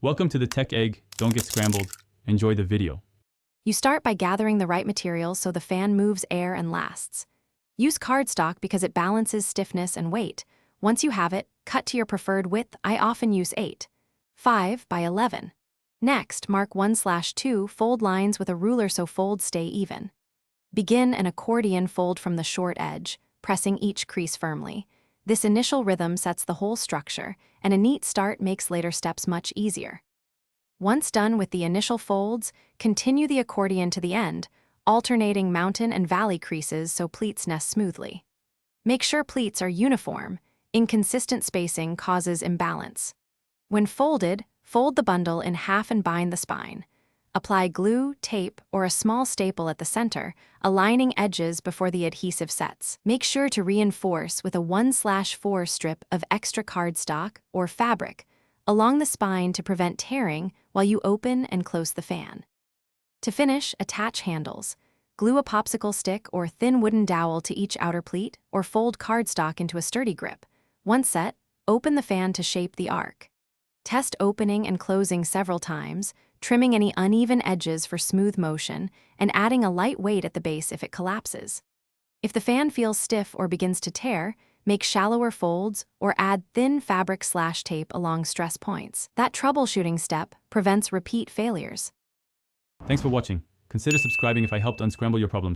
Welcome to the Tech Egg. Don't get scrambled. Enjoy the video. You start by gathering the right materials so the fan moves air and lasts. Use cardstock because it balances stiffness and weight. Once you have it, cut to your preferred width. I often use 8, 5 by 11. Next, mark 1/2 fold lines with a ruler so folds stay even. Begin an accordion fold from the short edge, pressing each crease firmly. This initial rhythm sets the whole structure, and a neat start makes later steps much easier. Once done with the initial folds, continue the accordion to the end, alternating mountain and valley creases so pleats nest smoothly. Make sure pleats are uniform. Inconsistent spacing causes imbalance. When folded, fold the bundle in half and bind the spine. Apply glue, tape, or a small staple at the center, aligning edges before the adhesive sets. Make sure to reinforce with a 1/4 strip of extra cardstock or fabric along the spine to prevent tearing while you open and close the fan. To finish, attach handles. Glue a popsicle stick or thin wooden dowel to each outer pleat, or fold cardstock into a sturdy grip. Once set, open the fan to shape the arc. Test opening and closing several times, trimming any uneven edges for smooth motion, and adding a light weight at the base if it collapses. If the fan feels stiff or begins to tear, make shallower folds or add thin fabric/tape along stress points. That troubleshooting step prevents repeat failures. Thanks for watching. Consider subscribing if I helped unscramble your problems.